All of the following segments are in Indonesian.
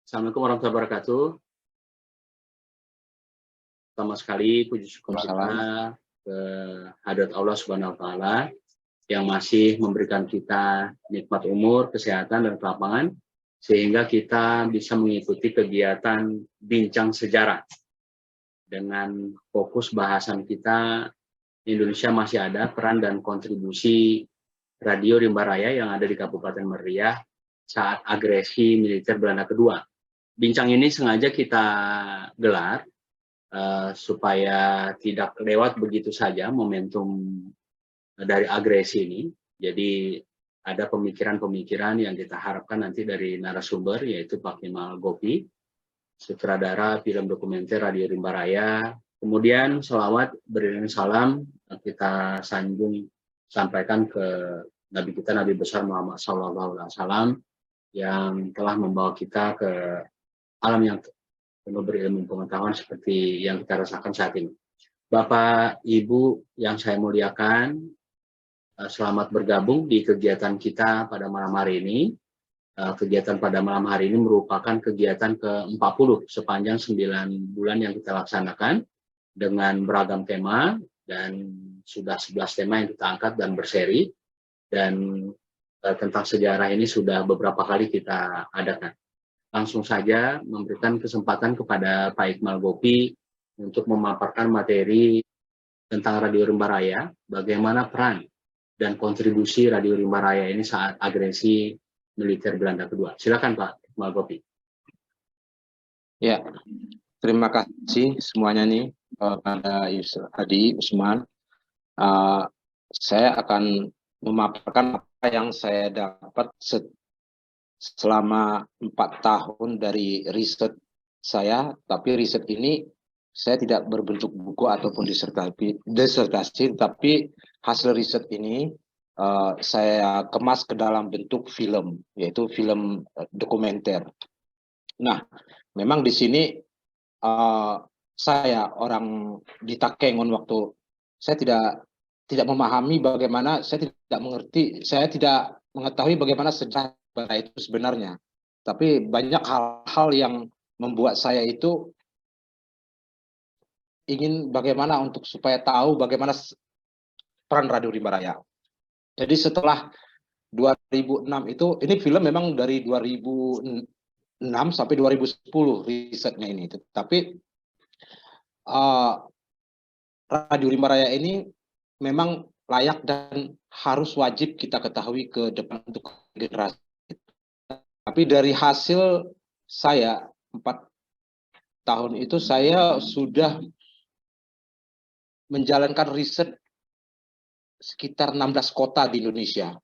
Assalamualaikum warahmatullahi wabarakatuh. Pertama sekali puji syukur kita ke hadirat Allah Subhanahu wa taala yang masih memberikan kita nikmat umur, kesehatan dan kelapangan sehingga kita bisa mengikuti kegiatan bincang sejarah. Dengan fokus bahasan kita, Indonesia masih ada peran dan kontribusi Radio Rimba Raya yang ada di Kabupaten Meriah saat agresi militer Belanda kedua. Bincang ini sengaja kita gelar supaya tidak lewat begitu saja momentum dari agresi ini. Jadi ada pemikiran-pemikiran yang kita harapkan nanti dari narasumber, yaitu Pak Kemal Gopi, sutradara film dokumenter Radio Rimba Raya. Kemudian selawat beriring salam kita sampaikan ke Nabi kita, Nabi besar Muhammad SAW, yang telah membawa kita ke alam yang penuh berilmu pengetahuan seperti yang kita rasakan saat ini. Bapak, Ibu yang saya muliakan, selamat bergabung di kegiatan kita pada malam hari ini. Kegiatan pada malam hari ini merupakan kegiatan ke-40 sepanjang 9 bulan yang kita laksanakan dengan beragam tema, dan sudah 11 tema yang kita angkat dan berseri, dan tentang sejarah ini sudah beberapa kali kita adakan. Langsung saja memberikan kesempatan kepada Pak Iqmal Gopi untuk memaparkan materi tentang Radio Rimba Raya, bagaimana peran dan kontribusi Radio Rimba Raya ini saat agresi militer Belanda kedua. Silakan Pak Iqmal Gopi. Ya, terima kasih semuanya nih pada Hadi Usman. Saya akan memaparkan apa yang saya dapat selama 4 tahun dari riset saya, tapi riset ini saya tidak berbentuk buku ataupun disertasi, tapi hasil riset ini saya kemas ke dalam bentuk film, yaitu film dokumenter. Nah, memang di sini saya orang di Takengon waktu saya tidak memahami bagaimana, saya tidak mengetahui bagaimana sejarah itu sebenarnya, tapi banyak hal-hal yang membuat saya itu ingin bagaimana untuk supaya tahu bagaimana peran Radio Rimba Raya. Jadi setelah 2006 itu, ini film memang dari 2006 sampai 2010 risetnya ini, tapi Radio Rimba Raya ini memang layak dan harus wajib kita ketahui ke depan untuk generasi. Tapi dari hasil saya 4 tahun itu, saya sudah menjalankan riset sekitar 16 kota di Indonesia.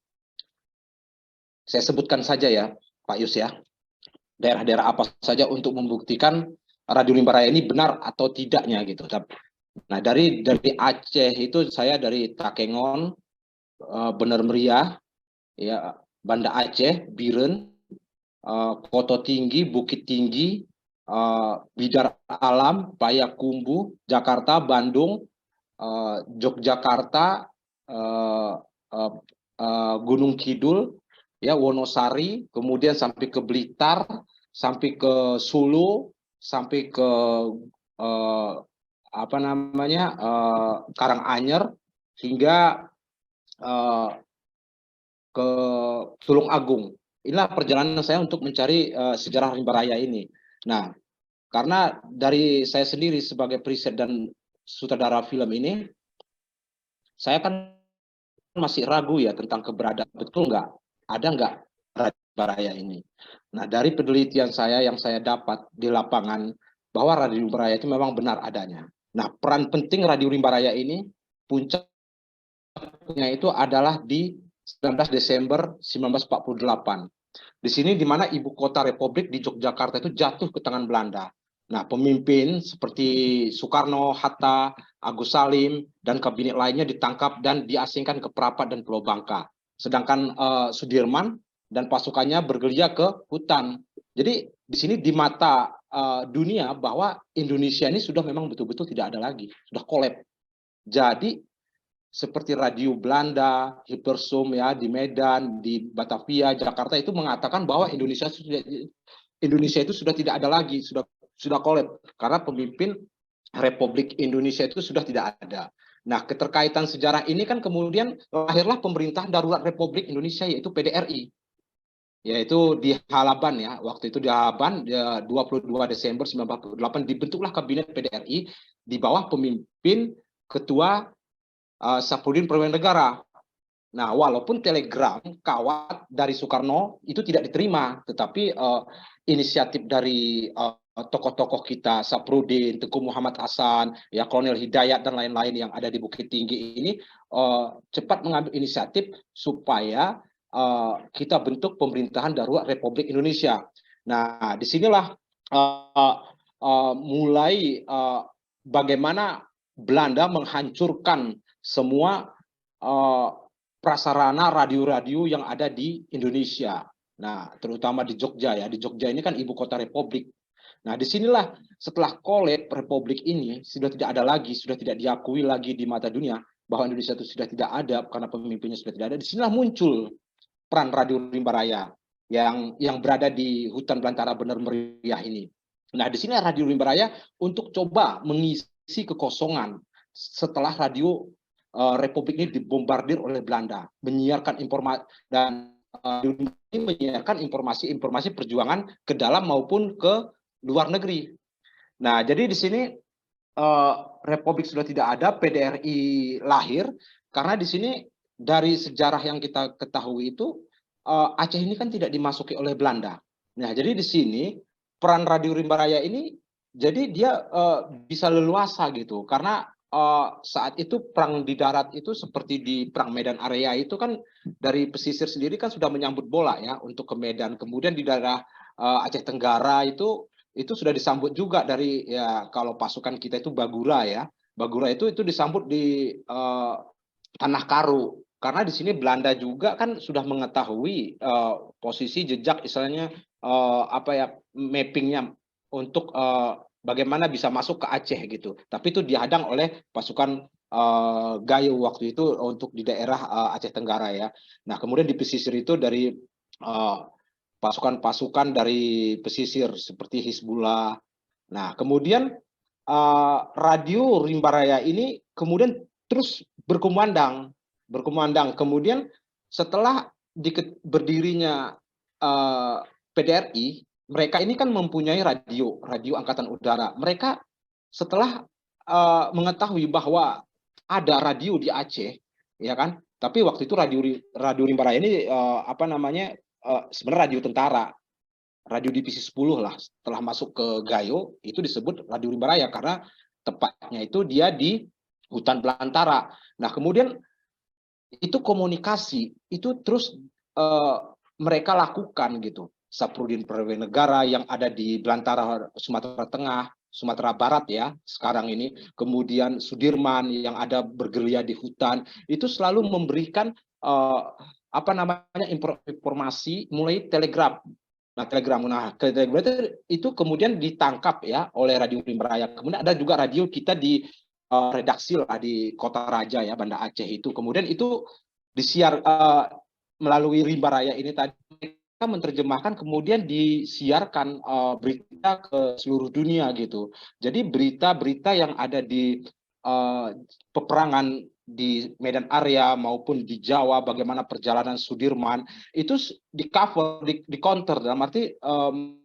Saya sebutkan saja ya Pak Yus ya, daerah-daerah apa saja untuk membuktikan Radio Rimba Raya ini benar atau tidaknya gitu. Nah dari Aceh itu saya dari Takengon, Bener Meriah, ya, Banda Aceh, Biren, Koto Tinggi, Bukit Tinggi, Bidar Alam, Payakumbuh, Jakarta, Bandung, Yogyakarta, Gunung Kidul, ya, Wonosari, kemudian sampai ke Blitar, sampai ke Sulu, sampai ke Karanganyar, hingga ke Tulung Agung. Inilah perjalanan saya untuk mencari sejarah Rimba Raya ini. Nah, karena dari saya sendiri sebagai periset dan sutradara film ini, saya kan masih ragu ya tentang keberadaan, betul nggak, ada nggak Radio Rimba Raya ini. Nah, dari penelitian saya yang saya dapat di lapangan, bahwa Radio Rimba Raya itu memang benar adanya. Nah, peran penting Radio Rimba Raya ini, puncaknya itu adalah di 19 Desember 1948. Di sini di mana ibu kota Republik di Yogyakarta itu jatuh ke tangan Belanda. Nah, pemimpin seperti Soekarno, Hatta, Agus Salim, dan kabinet lainnya ditangkap dan diasingkan ke Prapat dan Pulau Bangka. Sedangkan Sudirman dan pasukannya bergerilya ke hutan. Jadi di sini di mata dunia bahwa Indonesia ini sudah memang betul-betul tidak ada lagi, sudah kolab. Jadi seperti radio Belanda, Hilversum ya di Medan, di Batavia, Jakarta itu mengatakan bahwa Indonesia sudah Indonesia itu sudah tidak ada lagi, sudah kolab karena pemimpin Republik Indonesia itu sudah tidak ada. Nah, keterkaitan sejarah ini kan kemudian lahirlah Pemerintahan Darurat Republik Indonesia, yaitu PDRI, yaitu di Halaban ya. Waktu itu di Halaban, 22 Desember 1948 dibentuklah Kabinet PDRI di bawah pemimpin Ketua Saprodin Perwira. Nah, walaupun telegram kawat dari Soekarno itu tidak diterima, tetapi inisiatif dari tokoh-tokoh kita, Saprodin, Tengku Muhammad Hasan, ya Kolonel Hidayat dan lain-lain yang ada di Bukit Tinggi ini cepat mengambil inisiatif supaya kita bentuk Pemerintahan Darurat Republik Indonesia. Nah, disinilah mulai bagaimana Belanda menghancurkan semua prasarana radio-radio yang ada di Indonesia. Nah, terutama di Jogja ya. Di Jogja ini kan ibu kota Republik. Nah, disinilah setelah kolab Republik ini sudah tidak ada lagi, sudah tidak diakui lagi di mata dunia bahwa Indonesia itu sudah tidak ada karena pemimpinnya sudah tidak ada. Disinilah muncul peran Radio Rimba Raya yang berada di hutan belantara Bener Meriah ini. Nah, di sini Radio Rimba Raya untuk coba mengisi kekosongan setelah radio Republik ini dibombardir oleh Belanda, menyiarkan informasi dan menyiarkan informasi-informasi perjuangan ke dalam maupun ke luar negeri. Nah, jadi di sini Republik sudah tidak ada, PDRI lahir karena di sini dari sejarah yang kita ketahui itu Aceh ini kan tidak dimasuki oleh Belanda. Nah, jadi di sini peran Radio Rimba Raya ini jadi dia bisa leluasa gitu karena saat itu perang di darat itu seperti di perang Medan Area itu kan dari pesisir sendiri kan sudah menyambut bola ya untuk ke Medan. Kemudian di daerah Aceh Tenggara itu sudah disambut juga dari ya kalau pasukan kita itu Bagura ya. Bagura itu disambut di Tanah Karu karena di sini Belanda juga kan sudah mengetahui posisi jejak istilahnya apa ya mappingnya untuk bagaimana bisa masuk ke Aceh gitu. Tapi itu dihadang oleh pasukan Gayo waktu itu untuk di daerah Aceh Tenggara ya. Nah, kemudian di pesisir itu dari pasukan-pasukan dari pesisir seperti Hizbullah. Nah, kemudian Radio Rimba Raya ini kemudian terus berkumandang. Kemudian setelah berdirinya PDRI, mereka ini kan mempunyai radio angkatan udara. Mereka setelah mengetahui bahwa ada radio di Aceh, ya kan? Tapi waktu itu radio Rimba Raya ini apa namanya? Sebenarnya radio tentara, radio divisi 10 lah. Setelah masuk ke Gayo itu disebut Radio Rimba Raya karena tepatnya itu dia di hutan belantara. Nah, kemudian itu komunikasi itu terus mereka lakukan gitu. Saprodin Perwira yang ada di belantara Sumatera Tengah, Sumatera Barat ya sekarang ini, kemudian Sudirman yang ada bergerilya di hutan, itu selalu memberikan apa namanya informasi mulai telegram. Nah, telegram itu kemudian ditangkap ya oleh Radio Rimba Raya. Kemudian ada juga radio kita di redaksi lah di Kota Raja ya Banda Aceh itu. Kemudian itu disiar melalui Rimba Raya ini tadi kita menerjemahkan kemudian disiarkan berita ke seluruh dunia gitu. Jadi berita-berita yang ada di peperangan di Medan Area maupun di Jawa, bagaimana perjalanan Sudirman itu di cover, di counter dalam arti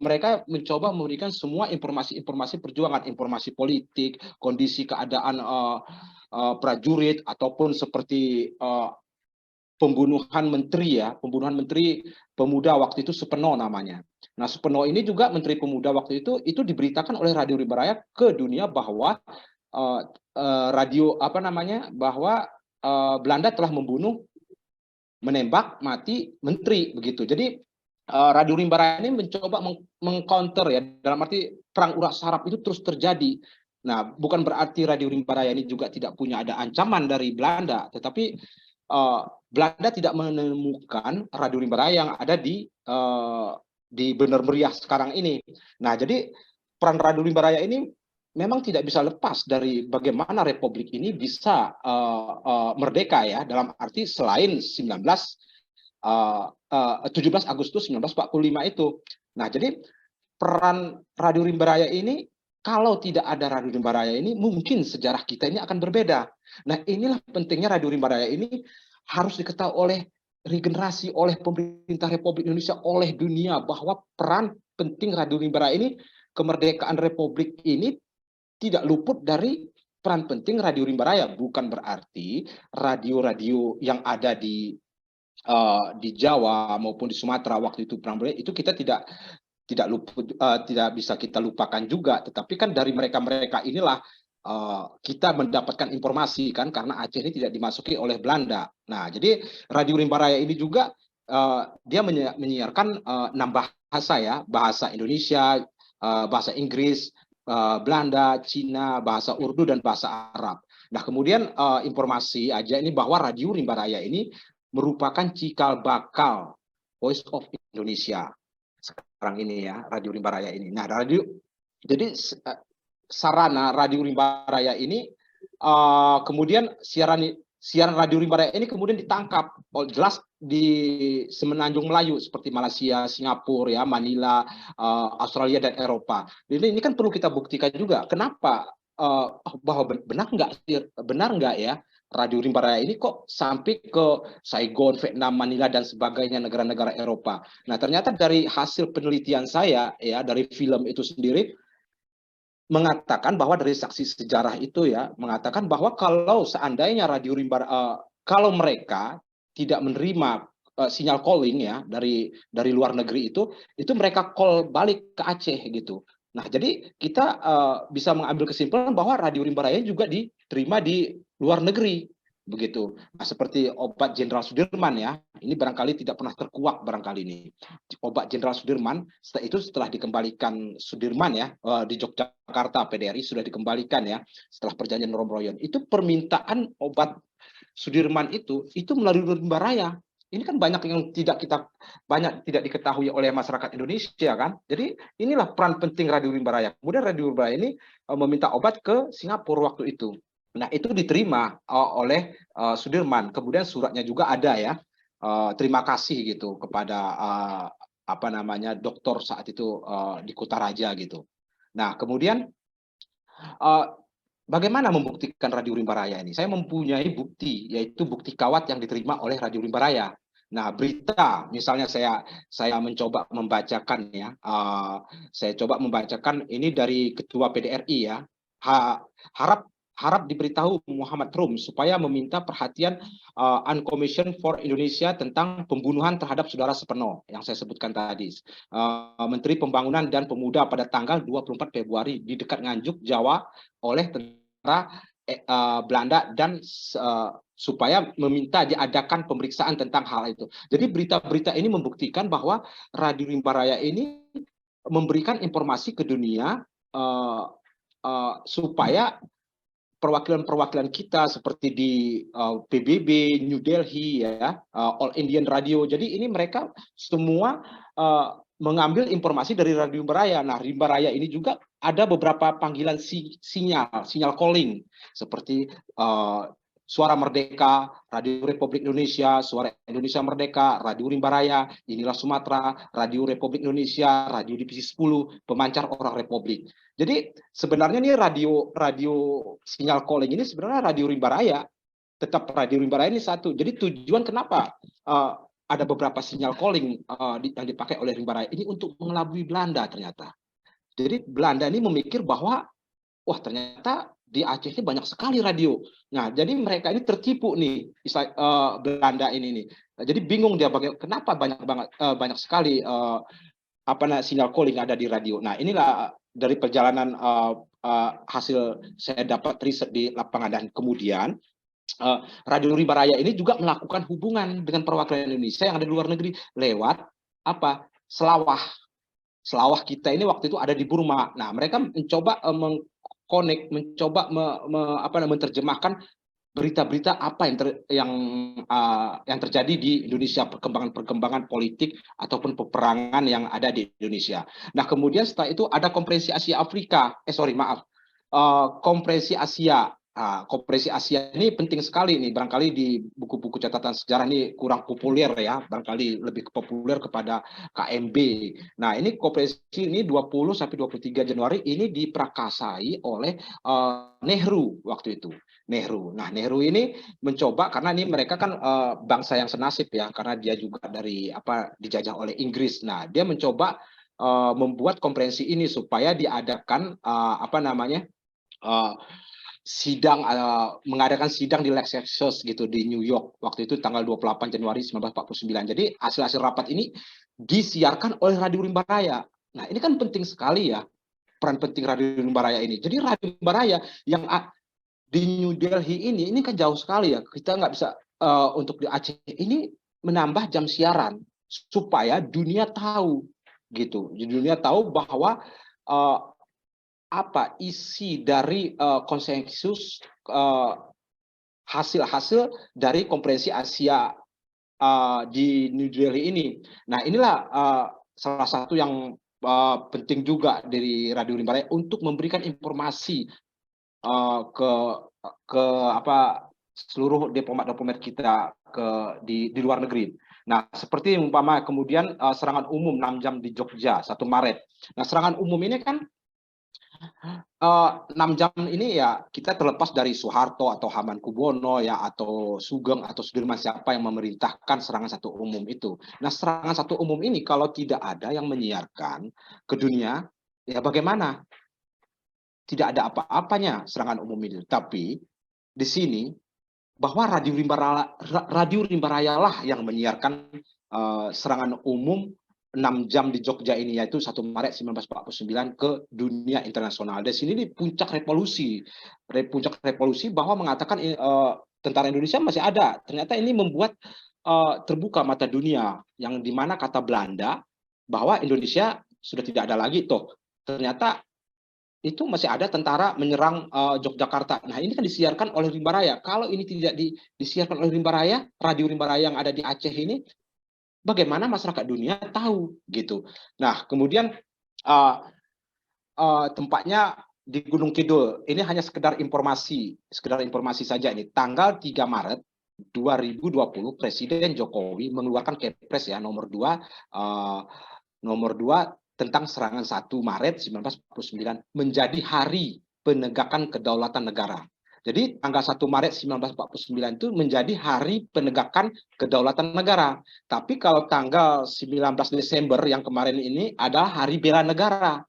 mereka mencoba memberikan semua informasi-informasi perjuangan, informasi politik, kondisi keadaan prajurit ataupun seperti pembunuhan menteri pemuda waktu itu Supeno namanya. Nah, Supeno ini juga menteri pemuda waktu itu diberitakan oleh Radio Rimba Raya ke dunia bahwa radio apa namanya bahwa Belanda telah menembak mati menteri begitu. Jadi Radio Rimba Raya ini mencoba mengcounter ya dalam arti perang urat saraf itu terus terjadi. Nah, bukan berarti Radio Rimba Raya ini juga tidak punya ada ancaman dari Belanda, tetapi Belanda tidak menemukan Radio Rimba Raya yang ada di Bener Meriah sekarang ini. Nah, jadi peran Radio Rimba Raya ini memang tidak bisa lepas dari bagaimana Republik ini bisa merdeka ya, dalam arti selain 17 Agustus 1945 itu. Nah, jadi peran Radio Rimba Raya ini, kalau tidak ada Radio Rimba Raya ini, mungkin sejarah kita ini akan berbeda. Nah, inilah pentingnya Radio Rimba Raya ini harus diketahui oleh regenerasi, oleh pemerintah Republik Indonesia, oleh dunia, bahwa peran penting Radio Rimba Raya ini, kemerdekaan Republik ini tidak luput dari peran penting Radio Rimba Raya. Bukan berarti radio-radio yang ada di Jawa maupun di Sumatera waktu itu perang itu kita tidak luput, tidak bisa kita lupakan juga. Tetapi kan dari mereka inilah kita mendapatkan informasi kan, karena Aceh ini tidak dimasuki oleh Belanda. Nah, jadi Radio Rimba Raya ini juga dia menyiarkan 6 bahasa ya, bahasa Indonesia, bahasa Inggris, Belanda, Cina, bahasa Urdu, dan bahasa Arab. Nah, kemudian informasi aja ini bahwa Radio Rimba Raya ini merupakan cikal bakal Voice of Indonesia sekarang ini ya, Radio Rimba Raya ini. Nah, jadi sarana Radio Rimba Raya ini kemudian siaran Radio Rimba Raya ini kemudian ditangkap jelas di Semenanjung Melayu seperti Malaysia, Singapura ya, Manila, Australia, dan Eropa. Jadi ini kan perlu kita buktikan juga. Kenapa bahwa benar nggak ya Radio Rimba Raya ini kok sampai ke Saigon, Vietnam, Manila, dan sebagainya, negara-negara Eropa. Nah, ternyata dari hasil penelitian saya ya, dari film itu sendiri mengatakan bahwa dari saksi sejarah itu ya, mengatakan bahwa kalau seandainya Radio Rimba, kalau mereka tidak menerima sinyal calling ya dari luar negeri itu mereka call balik ke Aceh gitu. Nah, jadi kita bisa mengambil kesimpulan bahwa Radio Rimba Raya juga diterima di luar negeri begitu. Nah, seperti obat Jenderal Sudirman ya, ini barangkali tidak pernah terkuak barangkali ini. Obat Jenderal Sudirman setelah dikembalikan Sudirman ya di Yogyakarta, PDRI sudah dikembalikan ya setelah perjanjian Rom-Royon. Itu permintaan obat Sudirman itu melalui Rimba Raya. Ini kan banyak yang tidak diketahui oleh masyarakat Indonesia kan. Jadi inilah peran penting Radio Rimba Raya. Kemudian Radio Rimba Raya ini meminta obat ke Singapura waktu itu. Nah, itu diterima oleh Sudirman. Kemudian suratnya juga ada ya. Terima kasih gitu kepada dokter saat itu di Kutaraja gitu. Nah, kemudian bagaimana membuktikan Radio Rimba Raya ini? Saya mempunyai bukti, yaitu bukti kawat yang diterima oleh Radio Rimba Raya. Nah, berita, misalnya saya mencoba membacakan ya, saya coba membacakan ini dari Ketua PDRI ya, harap diberitahu Muhammad Rum supaya meminta perhatian Uncommission for Indonesia tentang pembunuhan terhadap Saudara Supeno yang saya sebutkan tadi. Menteri Pembangunan dan Pemuda pada tanggal 24 Februari di dekat Nganjuk, Jawa oleh tentara Belanda dan supaya meminta diadakan pemeriksaan tentang hal itu. Jadi berita-berita ini membuktikan bahwa Radio Rimba Raya ini memberikan informasi ke dunia supaya perwakilan-perwakilan kita seperti di PBB, New Delhi ya, All Indian Radio. Jadi ini mereka semua mengambil informasi dari Radio Rimba Raya. Nah, Rimba Raya ini juga ada beberapa panggilan sinyal calling seperti Suara Merdeka, Radio Republik Indonesia, Suara Indonesia Merdeka, Radio Rimba Raya, Inilah Sumatera, Radio Republik Indonesia, Radio Divisi 10, Pemancar Orang Republik. Jadi sebenarnya nih radio sinyal calling ini sebenarnya Radio Rimba Raya, tetap Radio Rimba Raya ini satu. Jadi tujuan kenapa ada beberapa sinyal calling yang dipakai oleh Rimba Raya ini untuk mengelabui Belanda ternyata. Jadi Belanda ini memikir bahwa wah ternyata di Aceh ini banyak sekali radio. Nah, jadi mereka ini tertipu nih, Belanda ini nih. Jadi bingung dia kenapa banyak sekali sinyal calling ada di radio. Nah, inilah dari perjalanan hasil saya dapat riset di lapangan, dan kemudian Radio Rimba Raya ini juga melakukan hubungan dengan perwakilan Indonesia yang ada di luar negeri lewat selawah kita ini waktu itu ada di Burma. Nah, mereka mencoba mencoba menerjemahkan berita-berita apa yang terjadi di Indonesia, perkembangan politik ataupun peperangan yang ada di Indonesia. Nah, kemudian setelah itu ada Konferensi Asia Afrika, Konferensi Asia Koperasi Asia ini penting sekali nih, barangkali di buku-buku catatan sejarah ini kurang populer ya, barangkali lebih populer kepada KMB. Nah, ini koperasi ini 20 sampai 23 Januari ini diprakasai oleh Nehru waktu itu. Nehru. Nah, Nehru ini mencoba, karena ini mereka kan bangsa yang senasib ya, karena dia juga dari dijajah oleh Inggris. Nah, dia mencoba membuat konferensi ini supaya diadakan mengadakan sidang di Lexus gitu di New York waktu itu tanggal 28 Januari 1949. Jadi hasil-hasil rapat ini disiarkan oleh Radio Rimba Raya. Nah, ini kan penting sekali ya, peran penting Radio Rimba Raya ini. Jadi Radio Rimba Raya yang di New Delhi ini kan jauh sekali ya. Kita nggak bisa untuk di Aceh ini menambah jam siaran supaya dunia tahu gitu. Dunia tahu bahwa apa isi dari konsensus hasil-hasil dari konferensi Asia di New Delhi ini. Nah, inilah salah satu yang penting juga dari Radio Rimba Raya untuk memberikan informasi ke seluruh diplomat-diplomat kita di luar negeri. Nah, seperti umpama kemudian serangan umum 6 jam di Jogja 1 Maret. Nah, serangan umum ini kan 6 jam ini ya kita terlepas dari Soeharto atau Hamengkubuwono ya atau Sugeng atau Sudirman, siapa yang memerintahkan serangan 1 umum itu. Nah, serangan 1 umum ini kalau tidak ada yang menyiarkan ke dunia, ya bagaimana? Tidak ada apa-apanya serangan umum itu. Tapi di sini bahwa Radio Rimba Raya lah yang menyiarkan serangan umum 6 jam di Jogja ini, yaitu 1 Maret 1949 ke dunia internasional. Di sini di puncak revolusi bahwa mengatakan tentara Indonesia masih ada. Ternyata ini membuat terbuka mata dunia, yang dimana kata Belanda bahwa Indonesia sudah tidak ada lagi toh. Ternyata itu masih ada tentara menyerang Yogyakarta. Nah, ini kan disiarkan oleh Rimba Raya. Kalau ini tidak disiarkan oleh Rimba Raya, Radio Rimba Raya yang ada di Aceh ini, bagaimana masyarakat dunia tahu gitu. Nah, kemudian tempatnya di Gunung Kidul. Ini hanya sekedar informasi saja ini. Tanggal 3 Maret 2020 Presiden Jokowi mengeluarkan Kepres ya nomor 2 tentang serangan 1 Maret 1949 menjadi hari penegakan kedaulatan negara. Jadi tanggal 1 Maret 1949 itu menjadi hari penegakan kedaulatan negara. Tapi kalau tanggal 19 Desember yang kemarin ini adalah Hari Bela Negara.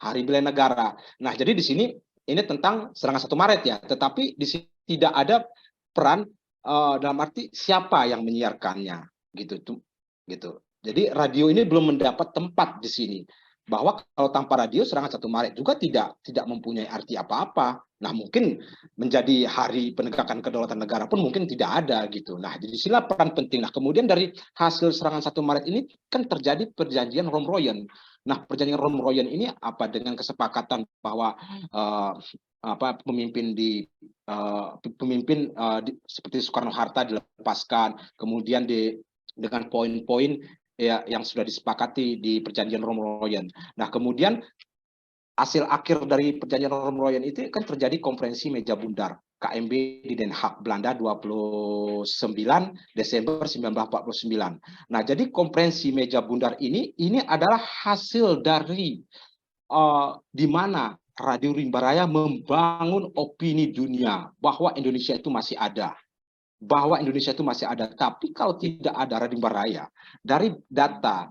Hari Bela Negara. Nah, jadi di sini ini tentang serangan 1 Maret ya, tetapi di sini tidak ada peran dalam arti siapa yang menyiarkannya gitu. Jadi radio ini belum mendapat tempat di sini. Bahwa kalau tanpa radio serangan 1 Maret juga tidak mempunyai arti apa-apa. Nah, mungkin menjadi hari penegakan kedaulatan negara pun mungkin tidak ada gitu. Nah, jadi sila peran penting. Nah, kemudian dari hasil serangan 1 Maret ini kan terjadi perjanjian Romroyen. Nah, perjanjian Romroyen ini apa dengan kesepakatan bahwa pemimpin seperti Soekarno-Hatta dilepaskan, kemudian dengan poin-poin ya, yang sudah disepakati di perjanjian Romroyen. Nah, kemudian hasil akhir dari perjanjian Romroyen itu kan terjadi konferensi meja bundar KMB di Den Haag, Belanda 29 Desember 1949. Nah, jadi konferensi meja bundar ini adalah hasil dari di mana Radio Rimba Raya membangun opini dunia bahwa Indonesia itu masih ada. Tapi kalau tidak ada Radio Rimba Raya, dari data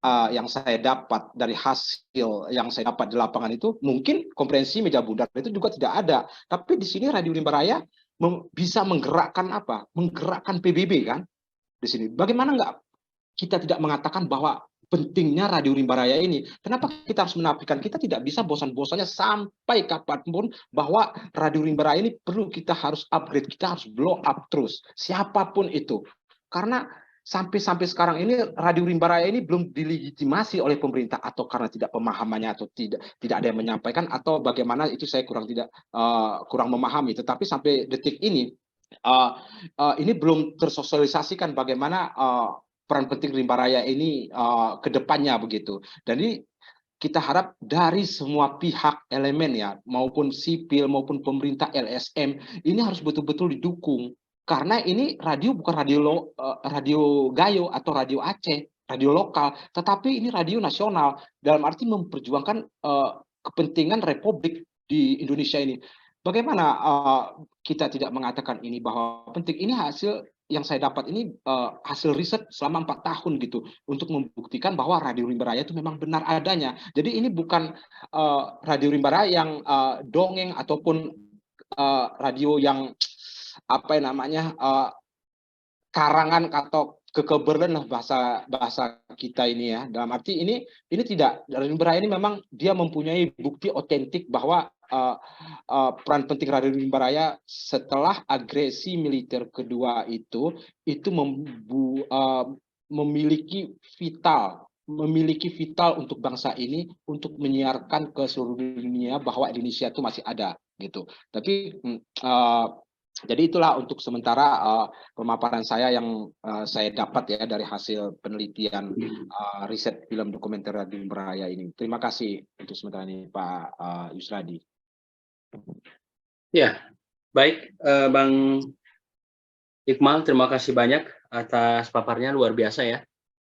yang saya dapat, dari hasil yang saya dapat di lapangan itu, mungkin konferensi meja bundar itu juga tidak ada. Tapi di sini Radio Rimba Raya bisa menggerakkan menggerakkan PBB kan di sini. Bagaimana kita tidak mengatakan bahwa pentingnya Radio Rimba Raya ini? Kenapa kita harus menafikan? Kita tidak bisa bosan-bosannya sampai kapanpun bahwa Radio Rimba Raya ini perlu, kita harus upgrade, kita harus blow up terus, siapapun itu. Karena sampai sekarang ini Radio Rimba Raya ini belum dilegitimasi oleh pemerintah, atau karena tidak pemahamannya, atau tidak ada yang menyampaikan, atau bagaimana itu saya kurang memahami. Tetapi sampai detik ini belum tersosialisasikan bagaimana peran penting Rimba Raya ini ke depannya begitu. Jadi kita harap dari semua pihak elemen ya, maupun sipil maupun pemerintah LSM ini harus betul-betul didukung, karena ini radio bukan radio Gayo atau radio Aceh, radio lokal, tetapi ini radio nasional dalam arti memperjuangkan kepentingan Republik di Indonesia ini. Bagaimana kita tidak mengatakan ini bahwa penting? Ini hasil yang saya dapat ini hasil riset selama 4 tahun gitu untuk membuktikan bahwa Radio Rimba Raya itu memang benar adanya. Jadi ini bukan Radio Rimba Raya yang dongeng ataupun radio yang apa namanya karangan atau kekeberlen lah bahasa kita ini ya. Dalam arti ini tidak, Radio Rimba Raya ini memang dia mempunyai bukti otentik bahwa peran penting Radio Rimba Raya setelah agresi militer kedua itu memiliki vital untuk bangsa ini untuk menyiarkan ke seluruh dunia bahwa Indonesia itu masih ada gitu. Tapi jadi itulah untuk sementara pemaparan saya yang saya dapat ya dari hasil penelitian riset film dokumenter Radio Rimba Raya ini. Terima kasih untuk sementara ini Pak Yusradi. Ya, baik Bang Iqmal, terima kasih banyak atas paparnya, luar biasa ya.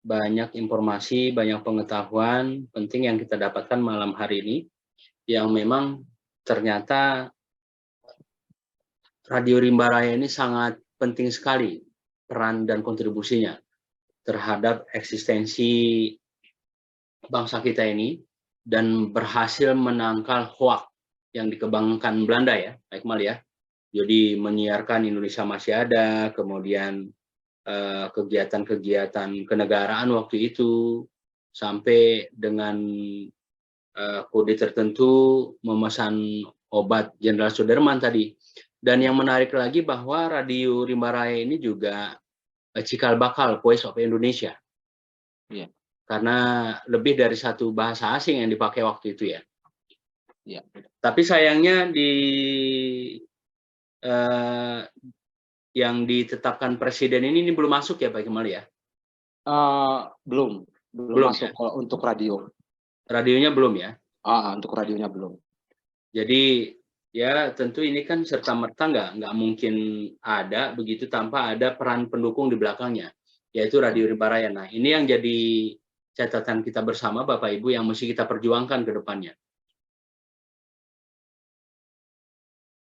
Banyak informasi, banyak pengetahuan penting yang kita dapatkan malam hari ini, yang memang ternyata Radio Rimba Raya ini sangat penting sekali peran dan kontribusinya terhadap eksistensi bangsa kita ini, dan berhasil menangkal hoak yang dikembangkan Belanda ya, Pak Iqmal ya. Jadi menyiarkan Indonesia masih ada, kemudian kegiatan-kegiatan kenegaraan waktu itu, sampai dengan kode tertentu memesan obat Jenderal Sudirman tadi. Dan yang menarik lagi bahwa Radio Rimba Raya ini juga cikal bakal Voice of Indonesia. Ya. Karena lebih dari satu bahasa asing yang dipakai waktu itu ya. Ya. Tapi sayangnya yang ditetapkan presiden ini belum masuk ya Pak Iqmal ya? Belum masuk ya? Untuk radio. Radionya belum ya? Untuk radionya belum. Jadi ya tentu ini kan serta-merta nggak mungkin ada begitu tanpa ada peran pendukung di belakangnya, yaitu Radio Rimba Raya. Nah ini yang jadi catatan kita bersama Bapak Ibu yang mesti kita perjuangkan ke depannya.